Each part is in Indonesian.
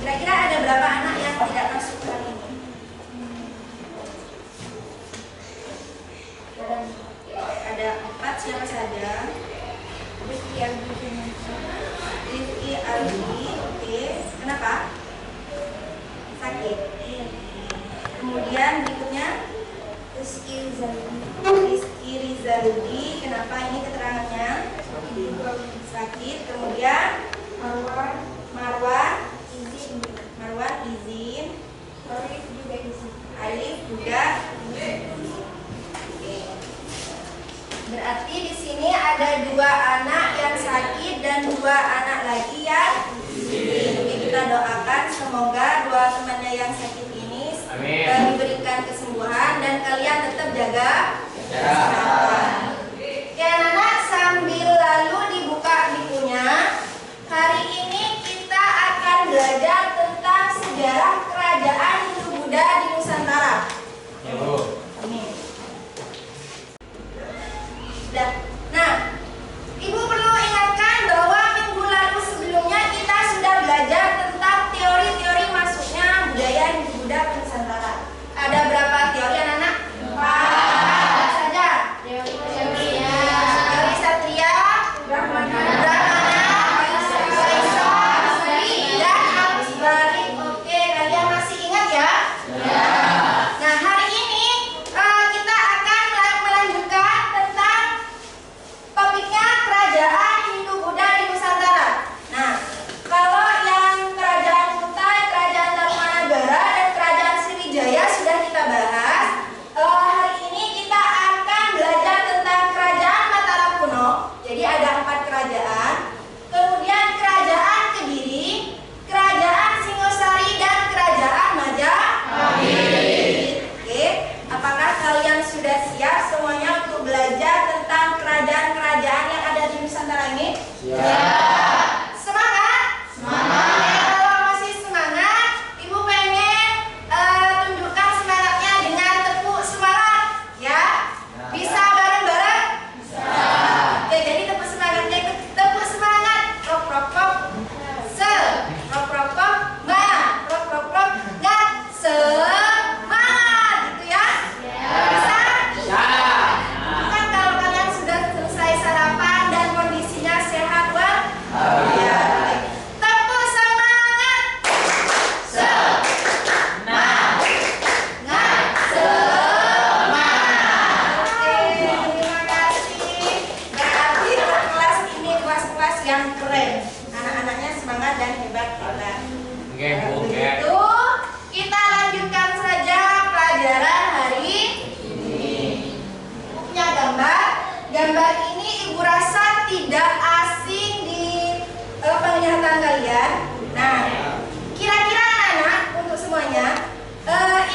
Kira-kira ada berapa anak yang tidak masuk hari ini? Ada 4, siapa saja? Rifki Aldi, oke. Kenapa? Sakit. Kemudian berikutnya Rizky Rizaldi, kenapa ini keterangannya? Sakit. Kemudian Marwan izin. Alif juga. Oke. Berarti di sini ada 2 anak yang sakit dan 2 anak lagi yang izin. Kita doakan semoga 2 temannya yang sakit ini diberikan kesembuhan dan kalian tetap jaga kesehatan. Oke anak-anak, sambil lalu dibuka bukunya. Hari ini kita akan belajar tentang sejarah kerajaan Hindu-Buddha di Nusantara. Ini. Nah, Ibu perlu ingatkan bahwa minggu lalu sebelumnya kita sudah belajar tentang teori-teori masuknya budaya Hindu-Buddha ke Nusantara. Ada berapa teori anak-anak? 4 saja. Teori Satria, Brahmana, oke, kalian masih ingat ya? Nah, hari ini kita akan melanjutkan tentang topiknya kerajaan Hindu-Buddha di Nusantara. Nah, kalau yang kerajaan Kutai, kerajaan Tarumanagara, dan kerajaan Sriwijaya sudah kita bahas. Hari ini kita akan belajar tentang kerajaan Mataram kuno. Jadi ada 4 kerajaan. Kemudian kerajaan Kediri, kerajaan Singosari, dan kerajaan Majapahit. Oke, apakah kalian sudah siap semuanya untuk belajar tentang kerajaan-kerajaan yang ada di Nusantara ini? Siap. Semangat? Semangat. Kalau masih semangat, Ibu pengen tunjukkan semangatnya dengan tepuk semangat, ya? Bisa bareng-bareng? Bisa. Oke, jadi tepuk semangatnya itu tepuk semangat. Prok prok prok. Prok prok prok. Prok prok prok. Semangat, gitu ya? Bisa? Kan kalau kalian sudah selesai sarapan dan kondisinya sehat, ya. Tepuk semangat. Oke, terima kasih. Berarti kelas ini kelas-kelas yang keren. Anak-anaknya semangat dan hebat-hebat. Begitu, kita lanjutkan saja pelajaran hari ini. Punya gambar. Gambar ini Ibu rasa tidak asing di penglihatan kalian. Nah, kira-kira anak-anak untuk semuanya,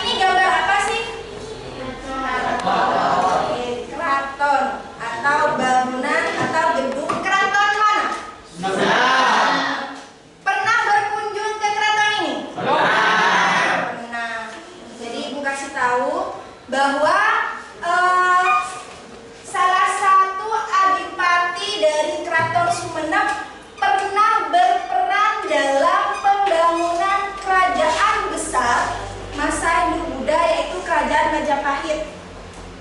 ini gambar apa sih? Oke, keraton atau bangunan atau gedung keraton mana? Pernah berkunjung ke keraton ini? Pernah. Jadi Ibu kasih tahu bahwa salah satu adipati dari Keraton Sumenep pernah berperan dalam pembangunan kerajaan besar masa Hindu-Buddha, yaitu kerajaan Majapahit.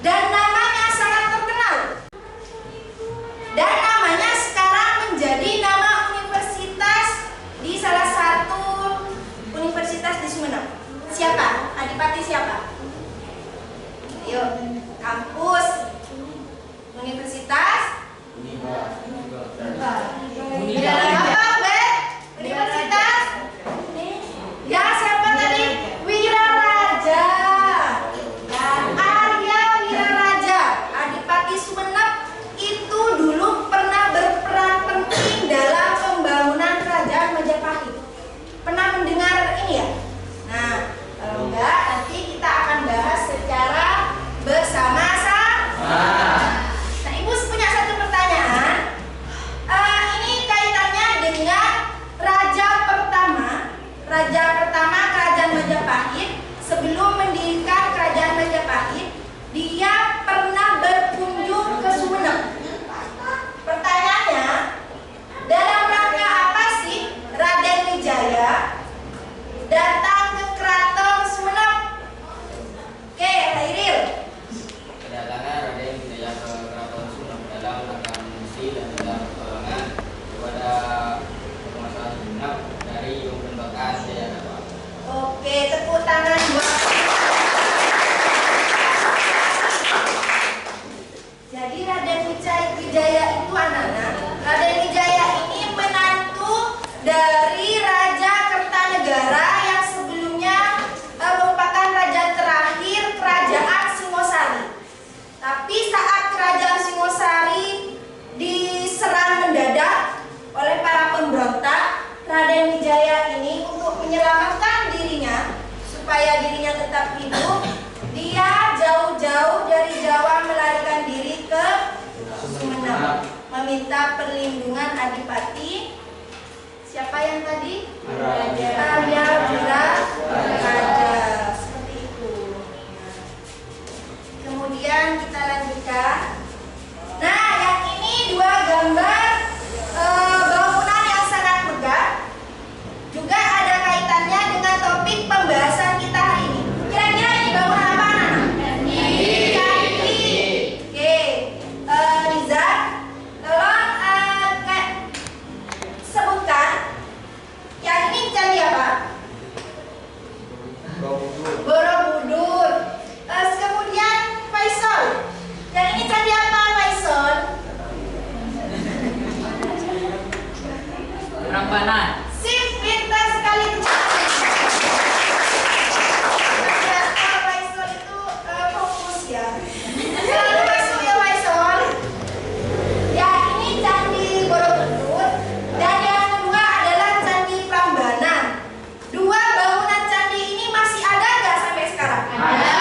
Dan namanya sangat terkenal. Dan namanya sekarang menjadi nama universitas di salah satu universitas di Sumenep. Siapa? Adipati siapa? Yuk, kampus. Universitas? Apa, Bet? Universitas? Ya, siapa tadi? Wiraraja. Arya Wiraraja, Adipati Sumenep itu dulu pernah berperan penting dalam pembangunan kerajaan Majapahit. Pernah mendengar ini ya? Nah, kalau enggak nanti kita akan bahas secara bersama-sama. Nah, Ibu punya satu pertanyaan. Ini kaitannya dengan Raja pertama Kerajaan Majapahit. Sebelum mendirikan Kerajaan Majapahit, dia pernah berkunjung ke Sumenep. Pertanyaannya, dalam rangka apa sih Raden Wijaya datang ke Keraton Sumenep? Oke, Hairil. Kedatangan Raden Wijaya ke Keraton Sumenep dalam rangka mengisi dan juga pertolongan kepada penguasa Sumenep dari pemberontakan Jayadeva. Oke, tepuk tangan buat. Jadi Raden Wijaya itu anak-anak. Raden Wijaya ini menantu dari Raja Kertanegara yang sebelumnya merupakan raja terakhir Kerajaan Singosari. Tapi saat Kerajaan Singosari diserang mendadak oleh para pemberontak, Raden Wijaya ini untuk menyelamatkan dirinya supaya dirinya tetap hidup, dia jauh-jauh dari Jawa melarikan diri ke Sumenep, meminta perlindungan Adipati. Siapa yang tadi? Arya Wiraraja. Seperti itu. Kemudian kita lanjutkan. Nah, yang ini dua gambar bangunan yang sangat megah. Juga ada kaitannya dengan topik pembahasan kita hari ini. Kira-kira ini bangunan apa, anak-anak? Candi. Oke, Liza, tolong sebutkan. Yang ini candi apa? Borobudur. Kemudian Faisal. Yang ini candi apa, Faisal? Prambanan. Sip, pintar sekali. Ternyata Faisal itu fokus ya. Selalu masuk ya Faisal. Ya, ini Candi Borobudur. Dan yang kedua adalah Candi Prambanan. Dua bangunan candi ini masih ada nggak sampai sekarang? Ada.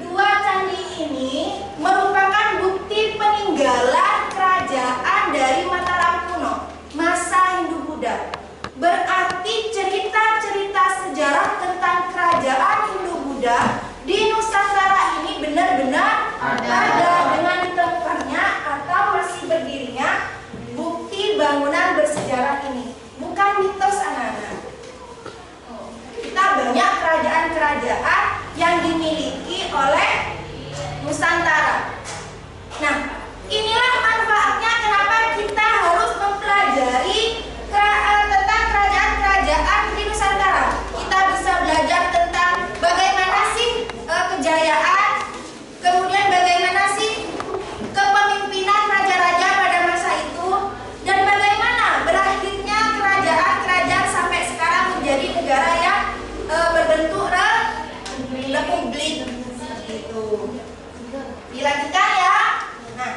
Dua candi ini merupakan bukti peninggalan kerajaan dari Mataram kuno, masa Hindu-Buddha. Berarti cerita-cerita sejarah tentang kerajaan Hindu-Buddha di Nusantara ini benar-benar ada dengan ditemukannya atau masih berdirinya bukti bangunan bersejarah ini. Bukan mitos, anak-anak. Kita banyak kerajaan-kerajaan yang dimiliki oleh Nusantara. Nah, inilah manfaatnya kenapa kita harus mempelajari tentang kerajaan-kerajaan di Nusantara. Kita bisa belajar tentang bagaimana sih kejayaan, kemudian bagaimana sih kepemimpinan raja-raja pada masa itu, dan bagaimana berakhirnya kerajaan-kerajaan sampai sekarang menjadi negara yang berbentuk republik. Seperti itu. Dilanjutkan ya. Nah,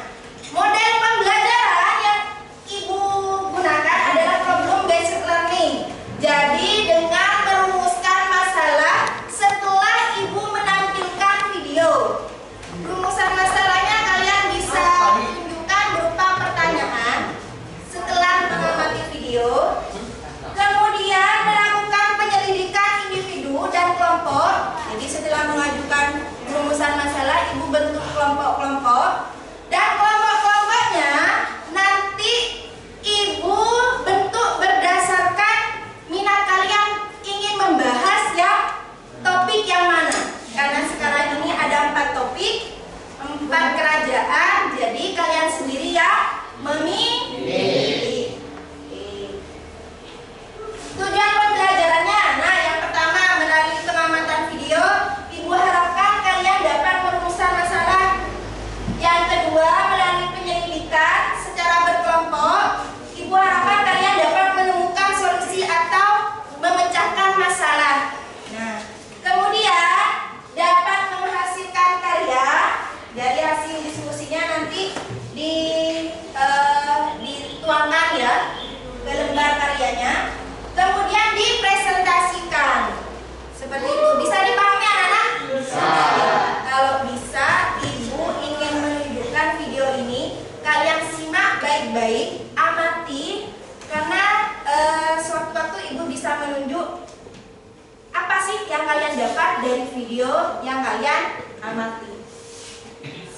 kalian dapat dari video yang kalian amati.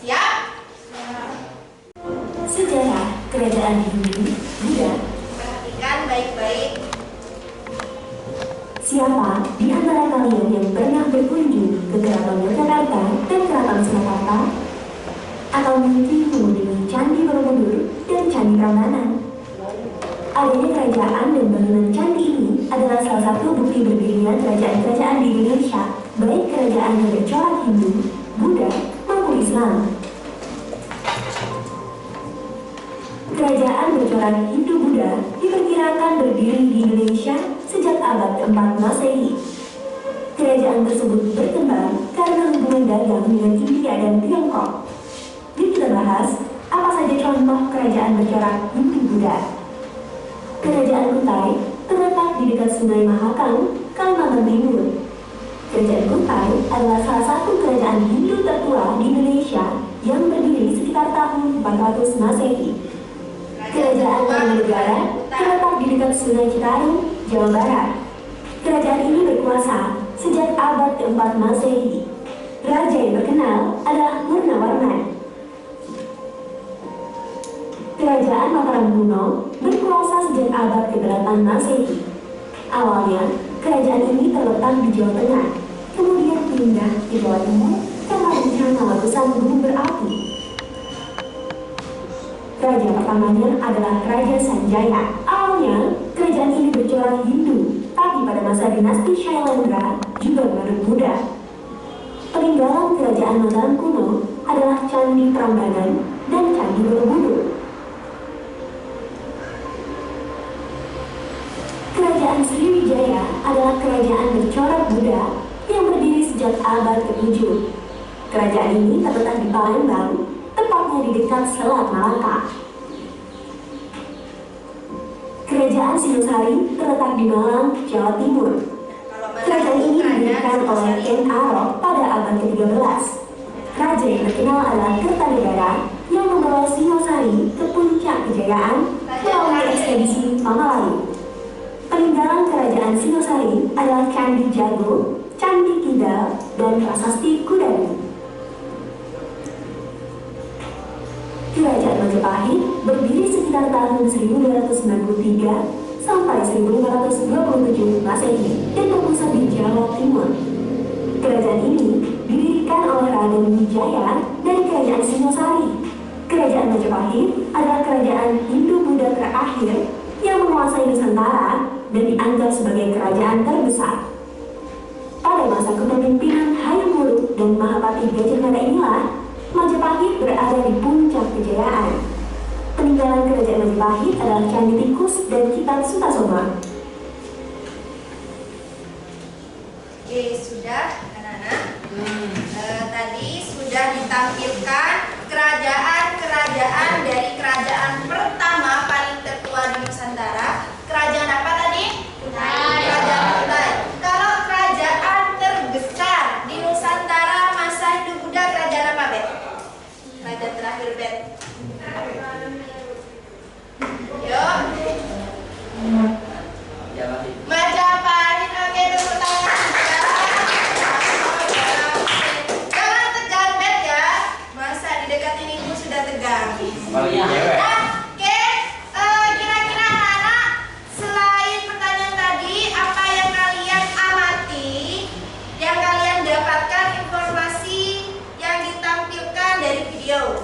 Siap? Sejarah Kerajaan Hindu Buddha. Perhatikan baik-baik. Siapa di antara kalian yang pernah berkunjung ke Keraton Yogyakarta dan Keraton Surakarta? Atau mungkin mengunjungi Candi Borobudur dan Candi Prambanan? Adanya kerajaan dan bangunan candi ini adalah salah satu bukti berdirinya kerajaan-kerajaan di Indonesia, baik kerajaan yang bercorak Hindu, Buddha, maupun Islam. Kerajaan bercorak Hindu-Buddha diperkirakan berdiri di Indonesia sejak abad ke-4 Masehi. Kerajaan tersebut berkembang karena hubungan dagang dengan India dan Tiongkok. Yuk kita bahas apa saja contoh kerajaan bercorak Hindu-Buddha. Kerajaan Kutai terletak di dekat Sungai Mahakam, Kalimantan Timur. Kerajaan Kutai adalah salah satu kerajaan Hindu tertua di Indonesia yang berdiri sekitar tahun 400 Masehi. Kerajaan Tarumanegara terletak di dekat Sungai Citarum, Jawa Barat. Kerajaan ini berkuasa sejak abad ke-4 Masehi. Raja yang terkenal adalah Murnawarman. Kerajaan Mataram kuno berkuasa sejak abad ke-8 Masehi. Awalnya, kerajaan ini terletak di Jawa Tengah, kemudian pindah ke Jawa Timur karena bencana letusan gunung berapi. Raja pertamanya adalah Raja Sanjaya. Awalnya, kerajaan ini bercorak Hindu, tapi pada masa dinasti Shailendra juga menganut Buddha. Peninggalan kerajaan Mataram kuno adalah Candi Prambanan dan Candi Borobudur. Kerajaan Sriwijaya adalah kerajaan bercorak Buddha yang berdiri sejak abad ke-7. Kerajaan ini terletak di Palembang, tepatnya di dekat Selat Malaka. Kerajaan Singasari terletak di Malang, Jawa Timur. Kerajaan ini didirikan oleh Ken Arok pada abad ke-13. Raja yang terkenal adalah Kertanegara yang membawa Singasari ke puncak kejayaan melalui ekspedisi Pamalayu. Peninggalan kerajaan Singasari adalah Candi Jago, Candi Kidal, dan Prasasti Kudari. Kerajaan Majapahit berdiri sekitar tahun 1293 sampai 1527 Masehi dan berpusat di Jawa Timur. Kerajaan ini didirikan oleh Raden Wijaya dari kerajaan Singasari. Kerajaan Majapahit adalah kerajaan Hindu-Buddha terakhir yang menguasai Nusantara dan dianggap sebagai kerajaan terbesar. Pada masa kepemimpinan Hayam Wuruk dan Mahapati Gajah Mada inilah Majapahit berada di puncak kejayaan. Peninggalan kerajaan Majapahit adalah Candi Tikus dan Kitab Sutasoma. Oke, sudah anak-anak. Tadi sudah ditampilkan kerajaan-kerajaan dari kerajaan pertama paling tertua di Nusantara. Kerajaan apa tadi? Kutai. Kerajaan Kutai. Kalau kerajaan terbesar di Nusantara masa Hindu-Buddha, kerajaan apa, Bet? Kerajaan terakhir, Bet. Yuk. Majapahit. Oke, tepuk tangan. Jangan tegang, Bet, ya. Masa di dekat ini ibu sudah tegang. Apalagi cewek. Oke, kira-kira anak-anak, selain pertanyaan tadi, apa yang kalian amati, yang kalian dapatkan informasi yang ditampilkan dari video?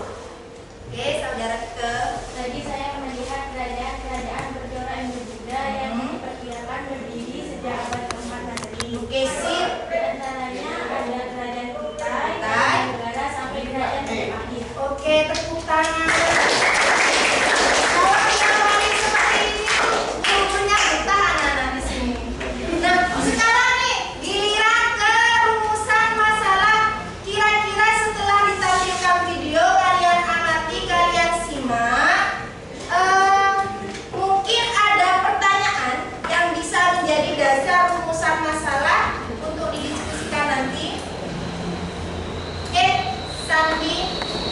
Oke, saudara ke. Tadi saya melihat kerajaan-kerajaan bercorak Hindu-Buddha yang diperkirakan berdiri sejak abad ke-4 Masehi. Oke, sip. Di antaranya ada kerajaan Kutai, Kutai. Negara sampai kerajaan Majapahit. Oke, tepuk tangan. Kalau yang lain seperti ini tuh gurunya betah anak-anak di sini. Nah, sekarang nih giliran ke rumusan masalah. Kira-kira setelah ditampilkan video, kalian amati, kalian simak. Mungkin ada pertanyaan yang bisa menjadi dasar rumusan masalah untuk didiskusikan nanti. Oke, Sandi.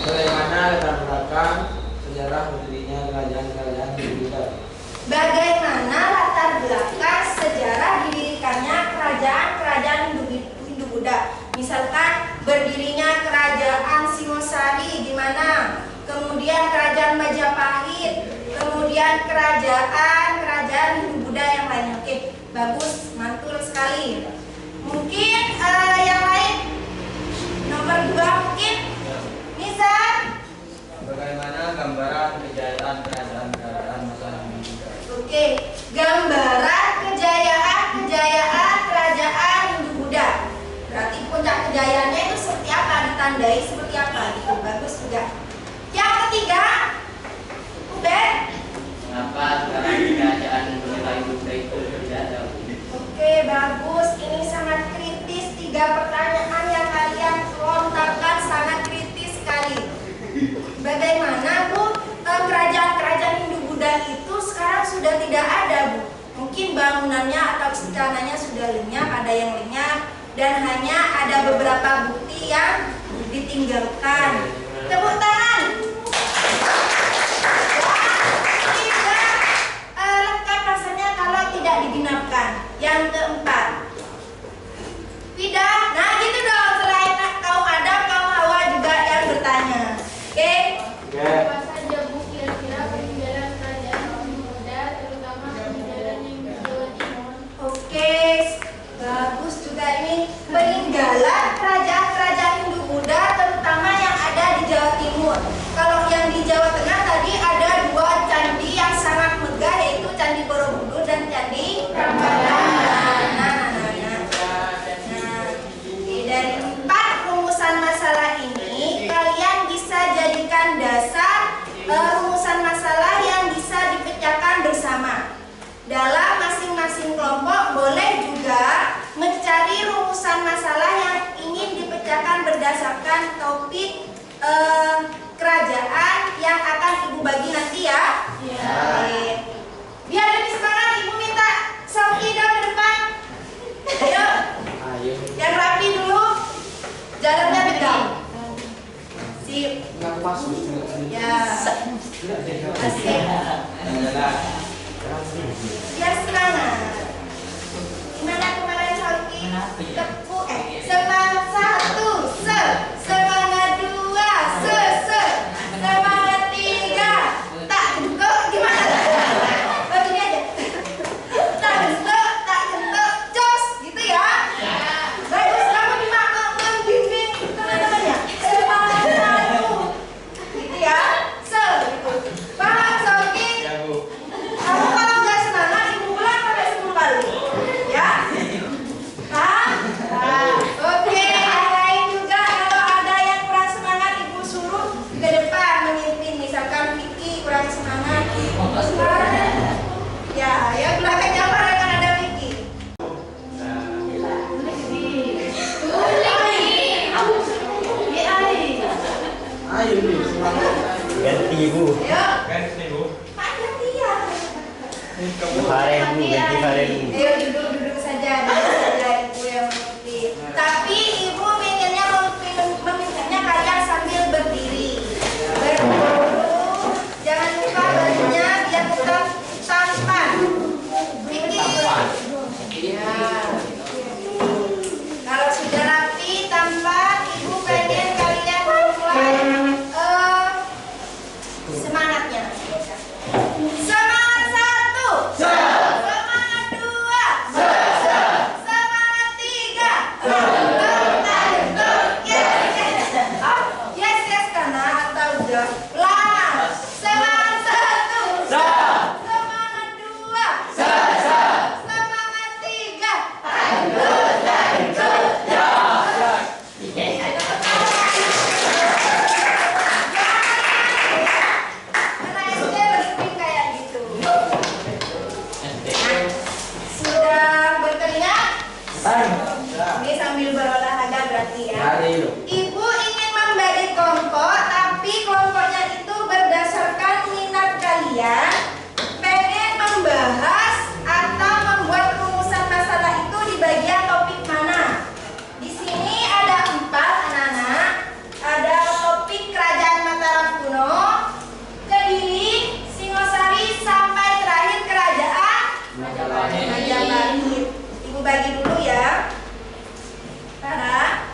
Bagaimana latar belakang sejarah berdirinya kerajaan-kerajaan Hindu-Buddha? Bagaimana latar belakang sejarah didirikannya kerajaan-kerajaan kemudian kerajaan Hindu-Buddha yang lainnya. Oke, bagus, mantul sekali. Mungkin yang lain, nomor 2 mungkin, Nizar. Bagaimana gambaran kejayaan kerajaan masa Hindu-Buddha? Oke, gambaran kejayaan kerajaan Hindu-Buddha. Berarti puncak kejayaannya itu seperti apa, ditandai seperti apa gitu. Bagus juga. Yang ketiga, Ubed. Kenapa sekarang kerajaan mulai Buddha itu terjadi? Oke, bagus. Ini sangat kritis. 3 pertanyaan yang kalian lontarkan sangat kritis sekali. Bagaimana, Bu? Kerajaan-kerajaan Hindu-Buddha itu sekarang sudah tidak ada, Bu. Mungkin bangunannya atau istananya sudah lenyap, ada yang lenyap, dan hanya ada beberapa bukti yang ditinggalkan. Tepuk tangan. Tidak lengkap rasanya kalau tidak digenapkan. Yang keempat, tidak. Nah gitu dong, selain kaum Adam, kaum Hawa juga yang bertanya. Oke? Apa saja, Bu, kira-kira peninggalan kerajaan Hindu-Buddha, terutama peninggalan yang di Jawa Timur? Oke, bagus juga ini peninggalan kerajaan-kerajaan Hindu-Buddha, terutama yang ada di Jawa Timur. Kalau yang di Jawa Tengah tadi ada 2 candi yang sangat megah, yaitu Candi Borobudur dan Candi Prambanan. Oke, dari 4 rumusan masalah ini, kalian bisa jadikan dasar rumusan masalah yang bisa dipecahkan bersama. Dalam masing-masing kelompok boleh juga mencari rumusan masalah yang ingin dipecahkan berdasarkan topik kerajaan yang akan Ibu bagi nanti ya. Oke. Biar lebih semangat, Ibu minta Sofi dong ke depan. Ayo. Yang rapi dulu. Jalannya tegak. Sip. Ya. Asik. Biar semangat. Gimana kemarin Sofi? Tepuk semangat 1, semangat 2, semangat 3. Tak gentok gimana? Oh gini aja. Tak gentok, jos gitu ya. Bagus, kamu membimbing teman-temannya. Semangat 1 gitu ya. Gitu. Paham Sofi? Kamu kalau nggak semangat, Ibu ulang sampai 10 kali. Ya? Paham? Oke, yang lain juga kalau ada yang kurang semangat, Ibu suruh ke depan memimpin. Misalkan Vicky kurang semangat, ya belakangnya apa yang ada Vicky? Ayo nih, semangat. Ganti Ibu. Ayo, Ganti Bu. Pak gantian. Faren Bu, ganti Faren Bu. Ayo duduk saja Ibu yang memimpin. Tapi Ibu inginnya memimpinnya kalian sambil berdiri. Berdiri. Jangan lupa bajunya biar tetap tampan. Vicky. Ya. Kalau sudah rapi, tampan, Ibu pengen kalian mulai semangatnya. Semangat 1, semangat 2, semangat 3. Yes karena atau udah lama. Semangat 1, semangat 2, semangat 3. Anak SD resmi kayak gitu. Sudah berkeringat? Ini sambil berolahraga berarti ya. Hari lu. Ibu ingin membagi kelompok, tapi kelompoknya itu berdasarkan minat kalian. Pengen membahas atau membuat rumusan masalah itu di bagian topik mana? Di sini ada 4 anak-anak. Ada topik kerajaan Mataram kuno, Kediri, Singosari, sampai terakhir kerajaan Majapahit. Ibu bagi dulu ya. Sarah.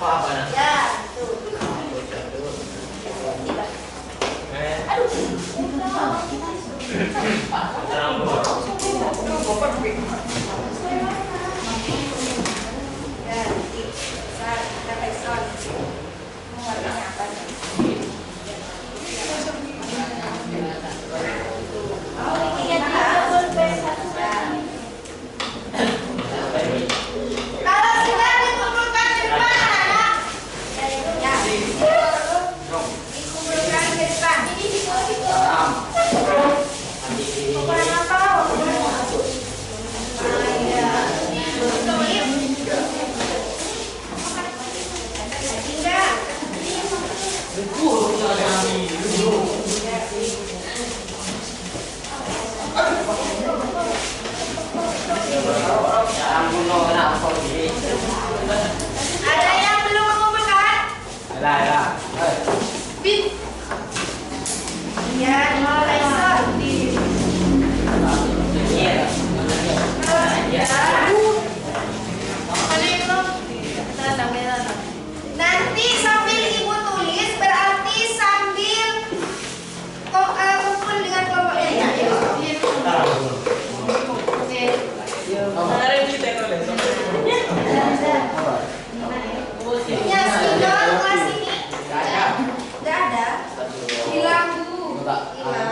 Ya, tuh. Ya, kita backsound. Mau warnanya apa nih? Kalau sudah dikumpulkan di depan, anak-anak. Ya. Dikumpulkan di depan. Kumpulan apa? Ada yang belum mengumpulkan? Bin. Ya, mulai son. Nanti sambil ibu tulis berarti sambil kumpul dengan kelompoknya ya. Ya, spidol kelas ini. Nggak ada. Hilang bu. Hilang.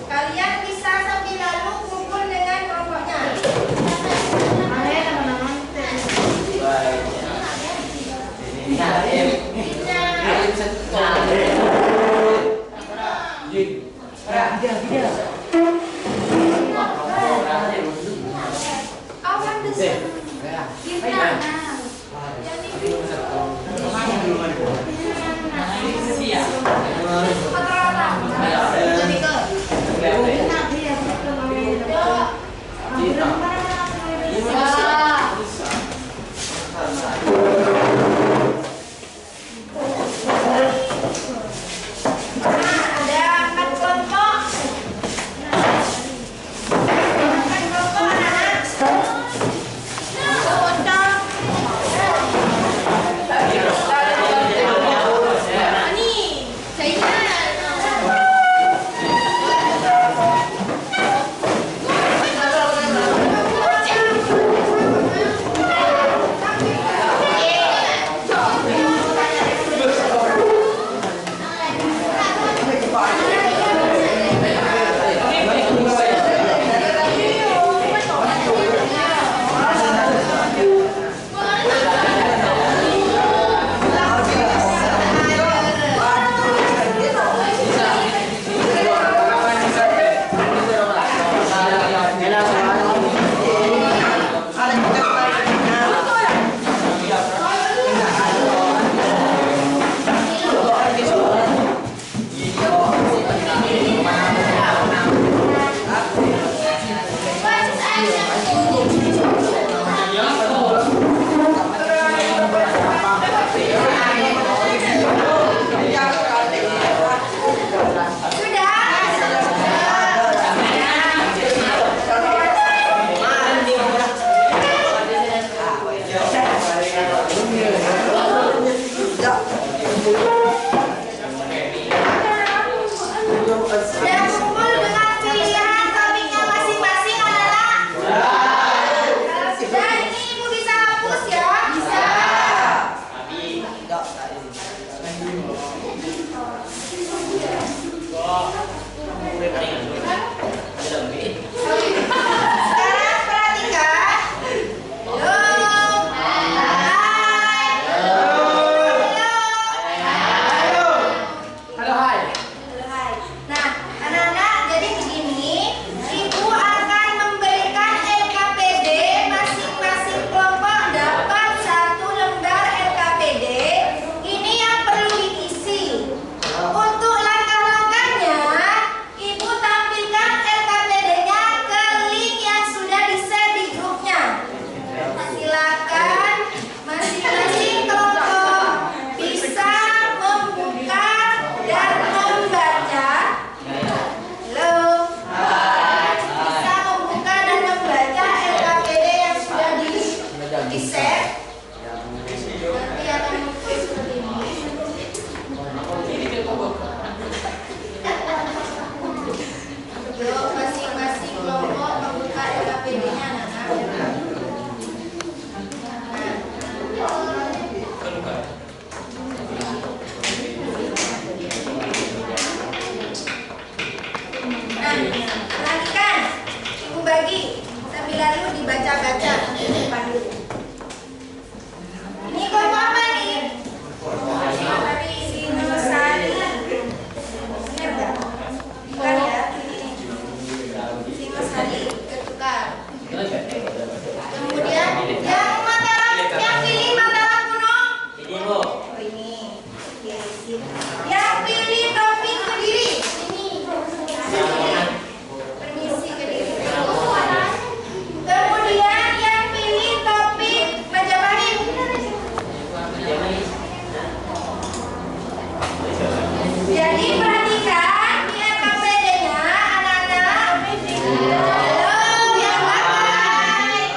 Kalian bisa sambil lalu kumpul dengan kelompoknya. Awan besar. Ada 4 kelompok. 4 kelompok anak-anak. Sudah kumpul dengan pilihan topiknya masing-masing adalah? Kalau sudah, ini ibu bisa hapus ya? Bisa. Sekarang perhatikan. Halo. Hai. Halo, hai. Hai. Nah, anak-anak, jadi begini, Ibu akan memberikan LKPD, masing-masing kelompok dapat 1 lembar LKPD. Ini yang perlu diisi. Untuk langkah-langkahnya, Ibu tampilkan LKPD-nya ke link yang sudah di-share di grupnya. Silakan masing-masing kelompok bisa membuka dan membaca. Halo. Bisa membuka dan membaca LKPD yang sudah di-share. Nanti akan muncul seperti ini. Yuk, masing-masing kelompok membuka LKPD-nya, anak-anak. Nah, perhatikan, Ibu bagi sambil lalu dibaca-baca nanti di depan dulu. Ini kelompok apa nih? Tadi Singosari. Benar nggak? Bukan ya? Singosari ketukar. Kemudian yang Mataram, yang pilih Mataram kuno. Oh, ini. Oke, sip. Yang pilih topik Kediri. Sini. Permisi Kediri. Kemudian yang pilih topik Majapahit. Jadi perhatikan di LKPD-nya anak-anak. Halo, yang makai.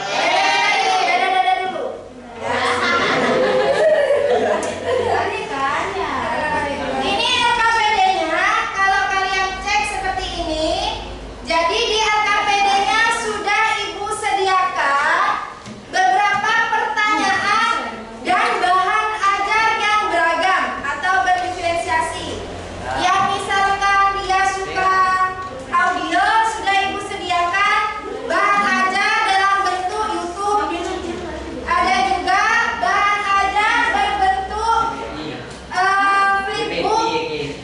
Dadah dulu. Ini LKPD-nya, kalau kalian cek seperti ini. Jadi di LKPD-nya sudah Ibu sediakan beberapa pertanyaan dan bahan ajar yang beragam atau berdiferensiasi. Yang misalkan dia suka audio, sudah Ibu sediakan bahan ajar dalam bentuk YouTube. Ada juga bahan ajar berbentuk flipbook,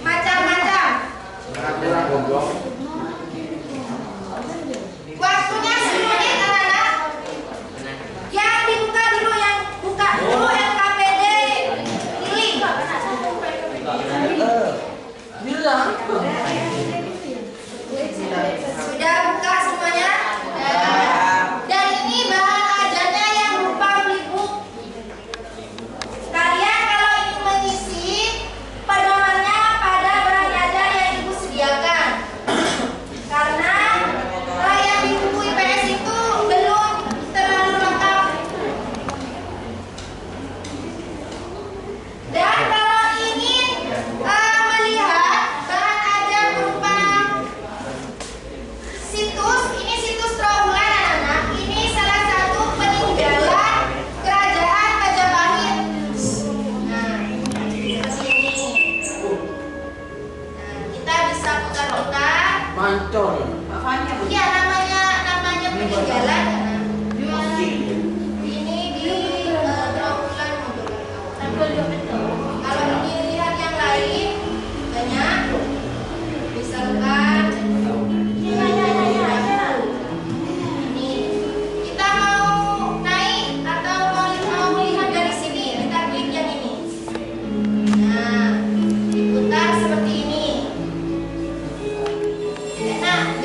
macam-macam. Waktunya 10 menit anak-anak. Yang dibuka dulu, yang buka dulu LKPD pilih. Sudah buka semuanya? Dan ini bahan ajarnya yang berupa flipbook. Kalian kalau ingin mengisi pedomannya pada bahan ajar yang Ibu sediakan. Karena yang di buku IPS itu belum terlalu lengkap. Dan kalau ingin melihat bahan ajar berupa situs, ini situs Trawulan anak-anak. Ini salah satu peninggalan kerajaan Majapahit. Nah, seperti ini. Nah, kita bisa putar-putar. Mantol. Ya, namanya peninggalan. Ini di Trawulan. Kalau ingin lihat yang lain banyak, bisa bukan. Ini kita mau naik atau mau lihat dari sini, kita klik yang ini. Nah, diputar seperti ini. Enak,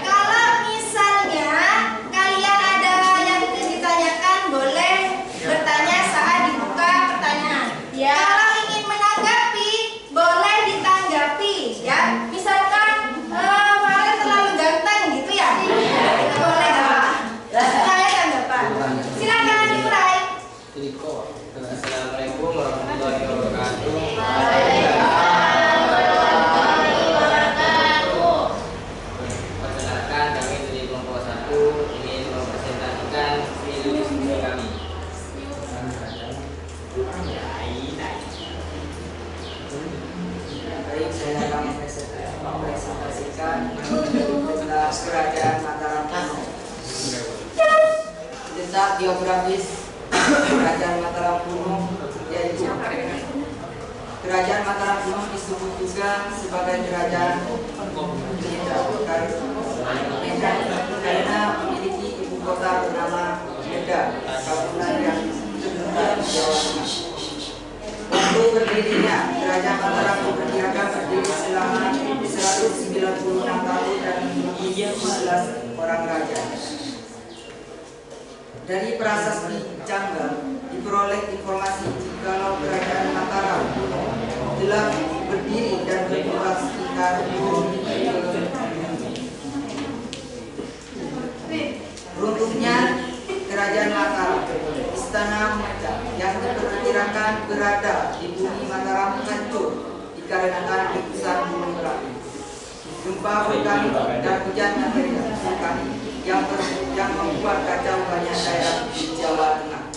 Kalau misalnya Letak geografis Kerajaan Mataram kuno yaitu Kerajaan Mataram kuno disebut juga sebagai kerajaan karena memiliki ibu kota bernama Medan, Kabupaten yang terletak di Jawa Tengah. Waktu berdirinya, Kerajaan Mataram diperkirakan berdiri selama 196 tahun dan memiliki 11 orang raja. Dari prasasti Canggal diperoleh informasi jikalau Kerajaan Mataram telah berdiri dan berjumlah sekitar 20. Runtuhnya Kerajaan Mataram, Istana Mecah yang diperkirakan berada di bumi Mataram hancur dikarenakan letusan gunung berapi, gempa vulkanik dan hujan material vulkanik yang membuat kacau banyak daerah di Jawa Tengah.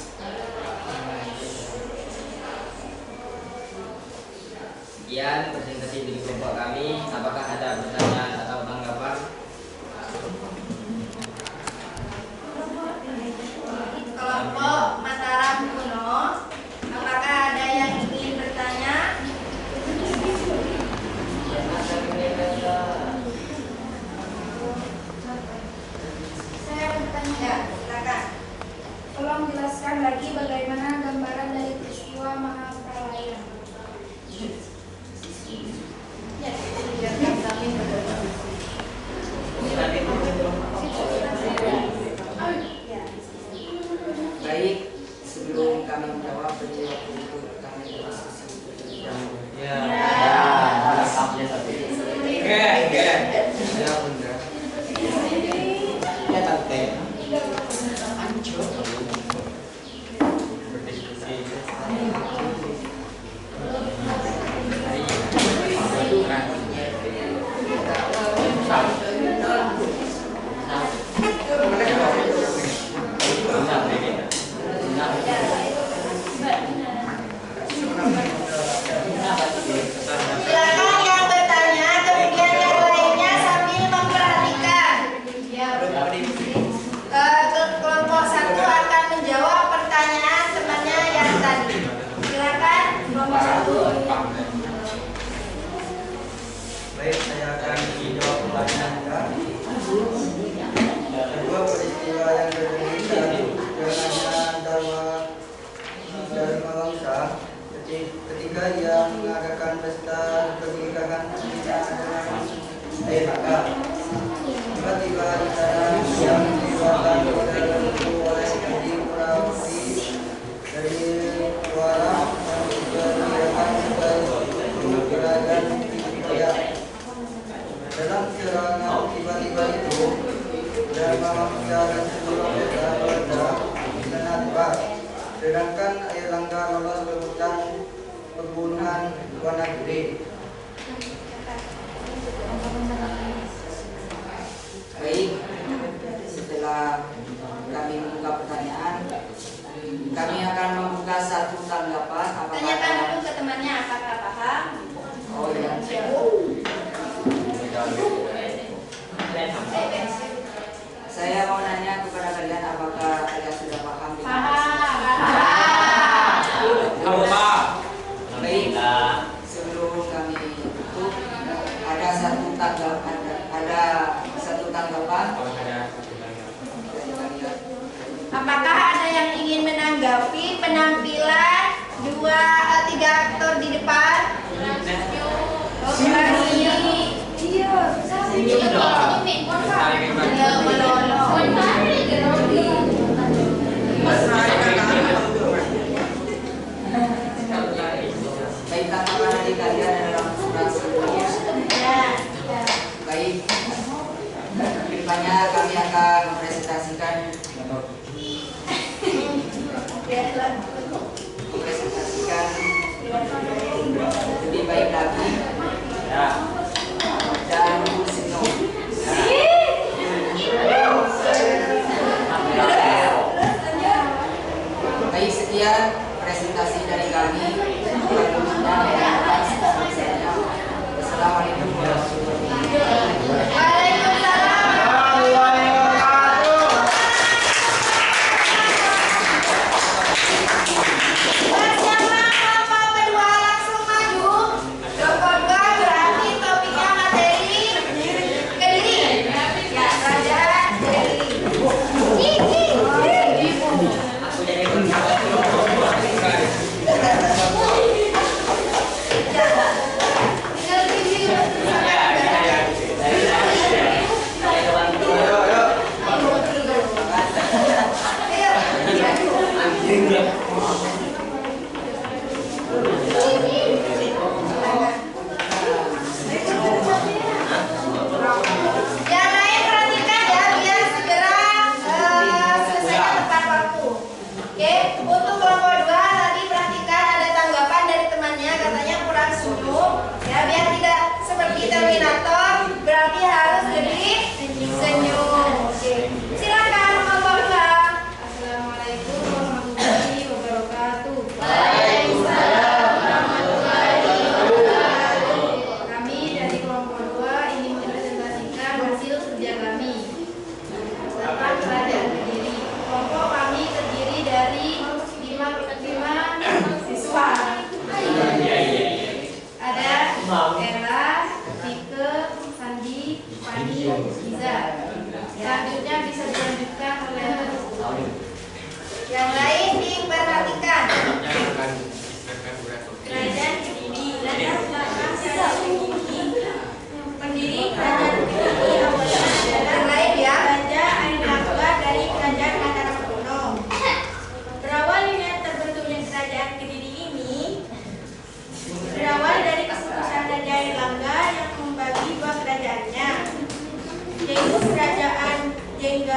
Sekian presentasi dari kelompok kami. Apakah ada pertanyaan atau tanggapan? Kelompok Mataram kuno, apakah ada yang ingin bertanya? Saya bertanya. Ya, silakan. Tolong jelaskan lagi bagaimana gambaran dari peristiwa Mahapralaya. Ya, biarkan kami berdoa. Baik, sebelum kami menjawab, beri waktu untuk kami berdiskusi. Ya. Lengkapnya tapi. Ya bunda. Ya tante. Berdiskusi. Silakan yang bertanya, kemudian yang lainnya sambil memperhatikan. Kelompok satu akan menjawab pertanyaan temannya yang tadi. Silakan kelompok satu. Baik, saya akan menjawab pertanyaannya. Dua peristiwa yang terjadi kerajaan Dharma Wangsa ketika ia mengadakan pesta pernikahan dengan tiba-tiba di sana yang dibuatkan oleh Adi Prawi dari Kuala yang diberikan sebagai kerajaan Jaya. Dalam serangan tiba-tiba itu, Dharma Wangsa dan seluruh kota kena tebak. Sedangkan Airlangga lolos rebutan pembunuhan Wanagiri. Baik, setelah kami membuka pertanyaan, kami akan membuka satu tanggapan. Tanyakan dulu ke temannya apakah paham. Oh ya. Saya mau nanya kepada kalian apakah kalian sudah paham dengan Baik, sebelum kami tutup ada satu tanggapan dari kalian. Apakah ada yang ingin menanggapi penampilan tiga aktor di depan? Oh, Baik, tanggapan dari kalian adalah kurang sebelumnya. Baik, kedepannya kami akan mempresentasikan lebih baik lagi dan Sino. Baik, sekian presentasi dari kami. Assalamualaikum warahmatullahi wabarakatuh. Waalaikumsalam.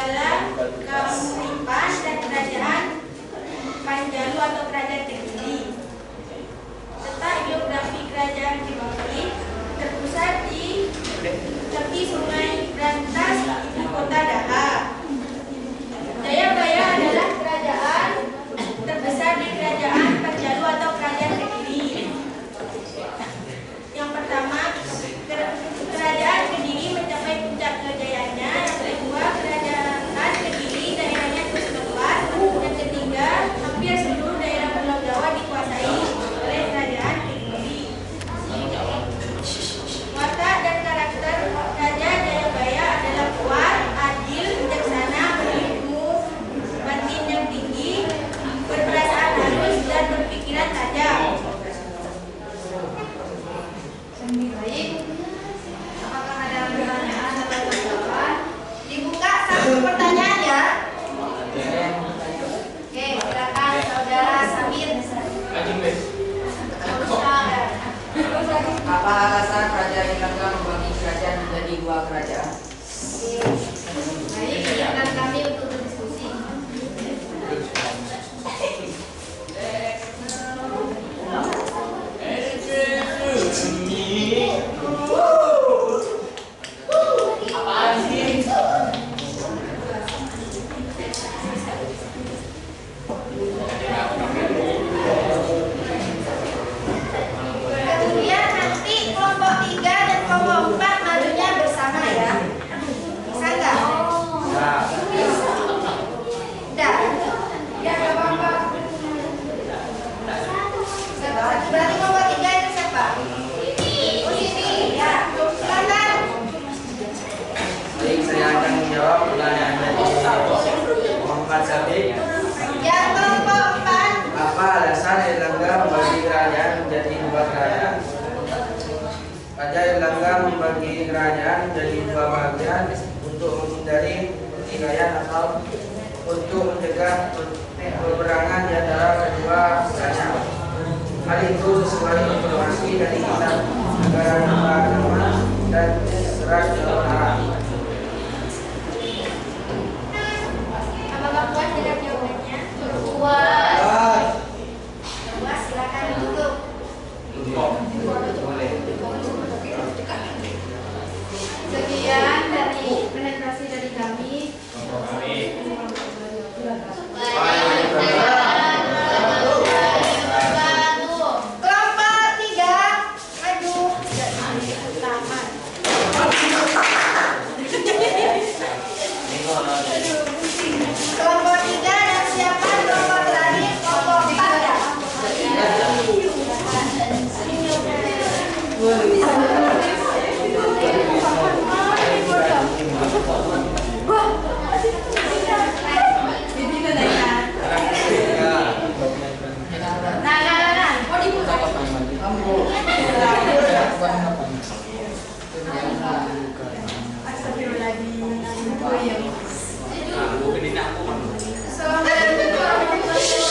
Donggala, Kamuripan, dan Kerajaan Panjalu atau Kerajaan Kediri. Letak geografi Kerajaan Kediri terpusat di tepi Sungai Brantas, ibu kota Daha. Jayabaya adalah kerajaan terbesar di Kerajaan Panjalu atau Kerajaan Kediri. Yang pertama, Kerajaan Kediri mencapai puncak kejayaannya. Yang kedua, Kerajaan Kediri daerahnya terus berkembang. Yang ketiga, hampir seluruh daerah Pulau Jawa dikuasai oleh Kerajaan Kediri. Watak dan karakter Raja Jayabaya adalah kuat, adil, bijaksana, berilmu, batin yang tinggi, berperasaan halus, dan berpikiran tajam. Baik. Apakah ada pertanyaan atau tanggapan? Dibuka satu pertanyaan ya. Oke, silakan saudara Samir. Apa alasan Raja Irlangga membagi kerajaan menjadi 2 kerajaan? Baik, silakan kami untuk berdiskusi. Kemudian nanti kelompok 3 dan kelompok 4 majunya bersama ya. Bisa nggak? Udah. Ya nggak apa-apa. Berarti kelompok 3 itu siapa? Oh sini ya. Silakan. Baik, saya akan menjawab pertanyaan dari Muhammad Sabik. Yang kelompok 4. Apa alasan Irlangga membagi kerajaan menjadi 2 kerajaan? Raja Irlangga membagi kerajaan menjadi 2 bagian untuk menghindari pertikaian atau untuk mencegah peperangan di antara kedua kerajaan. Hal itu sesuai informasi dari kitab Negara Agama dan Serat Kebenaran. Apakah puas dengan jawabannya? Puas. Puas, silakan duduk. Sekian dari penetrasi dari kami. Kelompok 3 maju. Taman. Kelompok 3 dan siapa kelompok terakhir? Kelompok 4 ya? Nah. Kok dibuka? Assalamualaikum warahmatullahi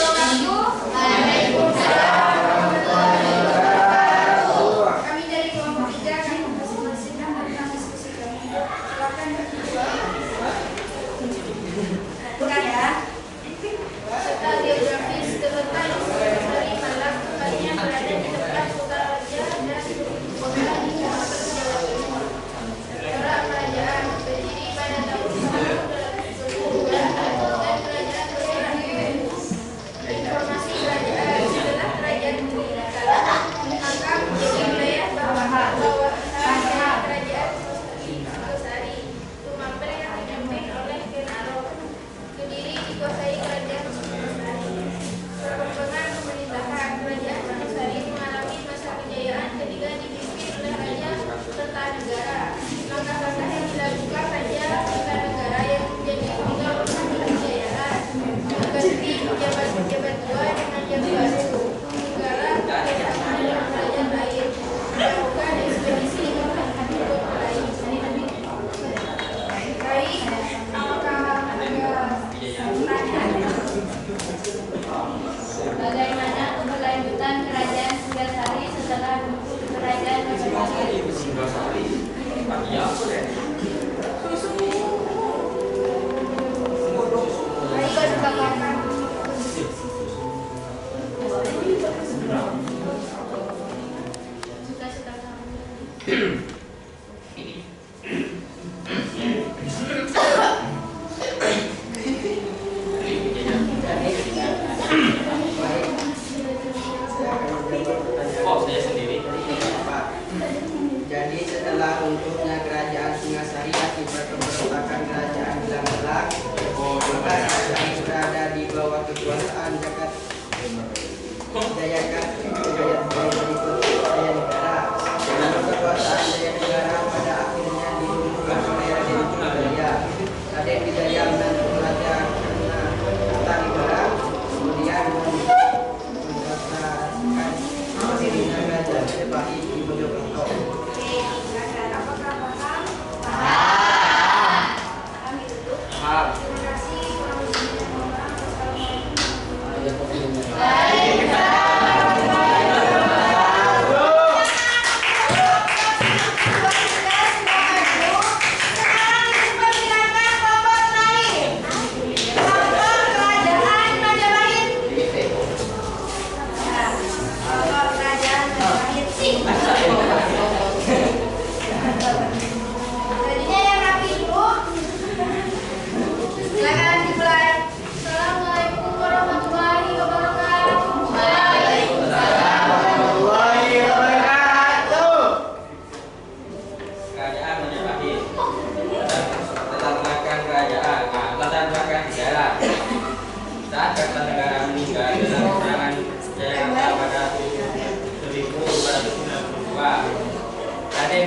wabarakatuh. Kami dari kelompok 3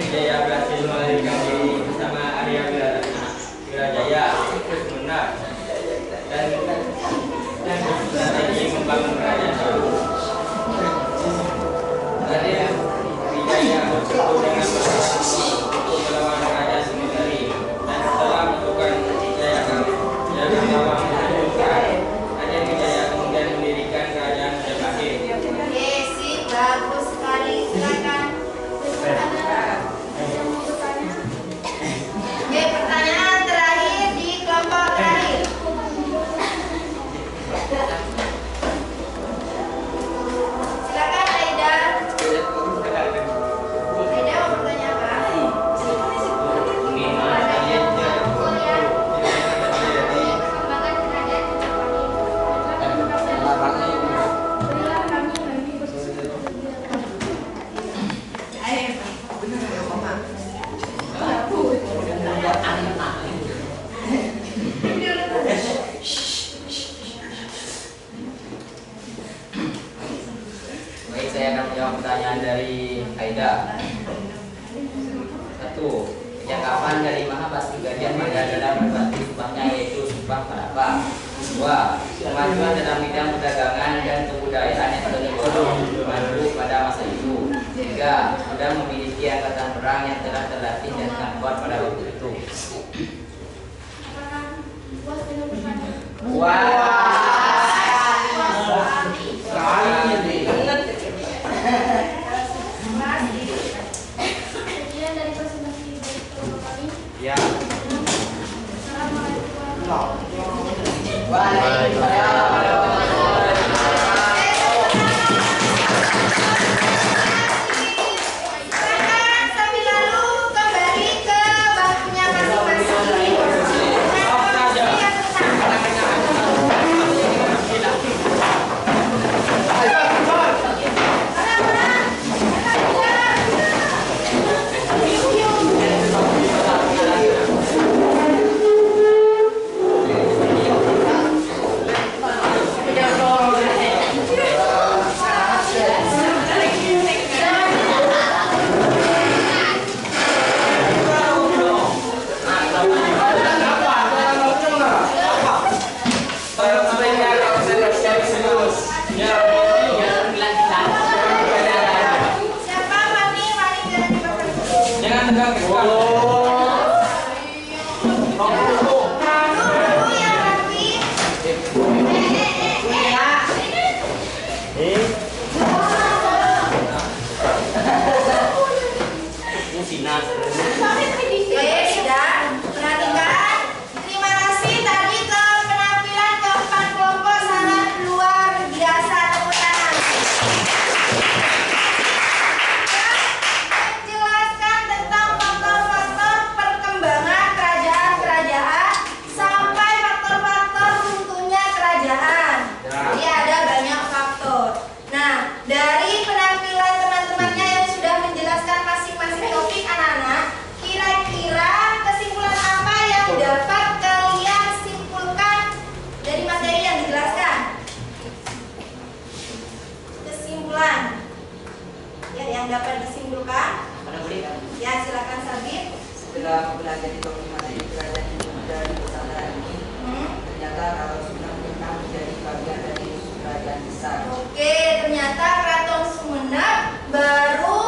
Wijaya berhasil melarikan diri bersama Arya Wirajaya, Sumenep, dan strategi membangun kerajaan baru. Raden Wijaya bertemu dengan Pertahanan untuk melawan kerajaan Sundari, dan setelah melakukan Jayagamawa menghancurkan, Raden Wijaya kemudian mendirikan kerajaan Majapahit. Oke, sip, bagus sekali. Silakan. Oke, pertanyaan terakhir di kelompok terakhir. Silakan Aida. Aida mau bertanya apa? Baik, saya akan menjawab pertanyaan dari Aida. 1. Sejak kapan dari Mahapasti Gajah Mada dalam berbagi sumpahnya yaitu Sumpah Palapa? 2. Kemajuan dalam bidang perdagangan dan kebudayaan yang terlalu maju pada masa itu. 3. Sudah memiliki angkatan perang yang telah terlatih dan sangat kuat pada waktu itu. Ya. Silakan sambil lalu kembali ke bangkunya masing-masing. Siapa Mani jangan dipakai. Jangan tegang. Dulu yang rapi. Oke, sudah. Perhatikan. Terima kasih tadi ke penampilan keempat kelompok sangat luar biasa. Tepuk tangan. Menjelaskan tentang faktor-faktor perkembangan kerajaan-kerajaan sampai faktor-faktor runtuhnya kerajaan. Jadi ada banyak faktor. Nah, dari penampilan teman-temannya yang sudah menjelaskan masing-masing topik anak-anak, kira-kira kesimpulan apa yang dapat kalian simpulkan dari materi yang dijelaskan? Kesimpulan yang dapat disimpulkan? Ya, silakan Sabit. Setelah mempelajari topik materi kerajaan Hindu di Nusantara ini, ternyata Keraton Sumenep pernah menjadi bagian dari kerajaan besar. Oke, ternyata Keraton Sumenep baru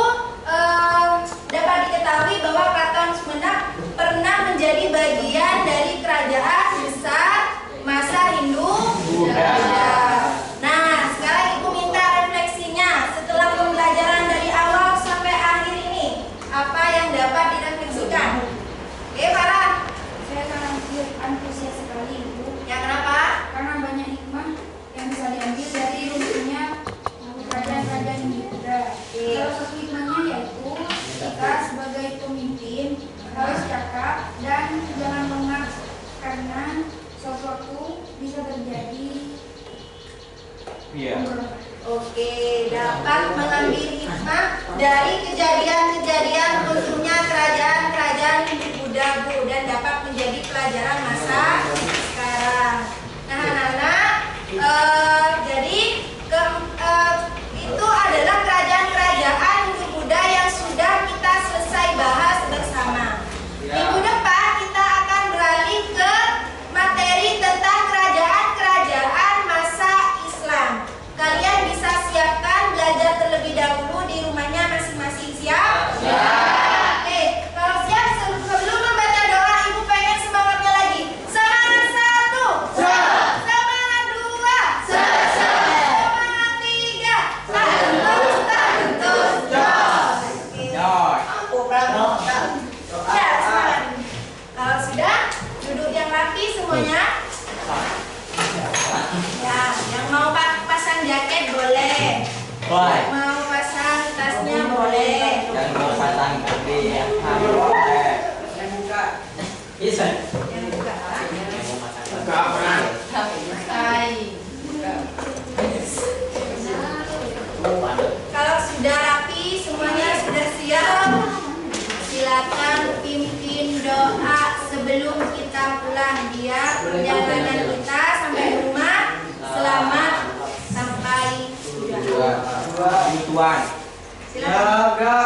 dapat diketahui bahwa Keraton Sumenep pernah menjadi bagian dari kerajaan besar masa Hindu Belanda. Nah, sekarang Ibu minta refleksinya setelah pembelajaran dari awal sampai akhir ini. Apa yang dapat direfleksikan? Oke, Farah. Saya sangat antusias sekali, Ibu, Ya, kenapa? karena banyak hikmah yang bisa diambil dari runtuhnya kerajaan-kerajaan Hindia. Salah satu hikmahnya yaitu kita sebagai pemimpin harus cakap dan jangan lengah, karena sesuatu bisa terjadi. Iya. Oke, dapat mengambil hikmah dari kejadian-kejadian runtuhnya kerajaan-kerajaan Hindu Buddha, Bu, dan dapat menjadi pelajaran masa sekarang. Nah, anak-anak, jadi itu adalah kerajaan-kerajaan Hindu Buddha yang sudah kita selesai bahas. semuanya? Ya, yang mau pasang jaket boleh. Woi. Mau pasang tasnya boleh. Yang mau pasang tapi yang harus boleh. Yang buka. Bisa. Yang buka. Hai. Kalau sudah rapi, semuanya sudah siap, silakan pimpin doa sebelum kita pulang, biar perjalanan kita sampai rumah selamat sampai tujuan. Tuan. Silakan. Jaga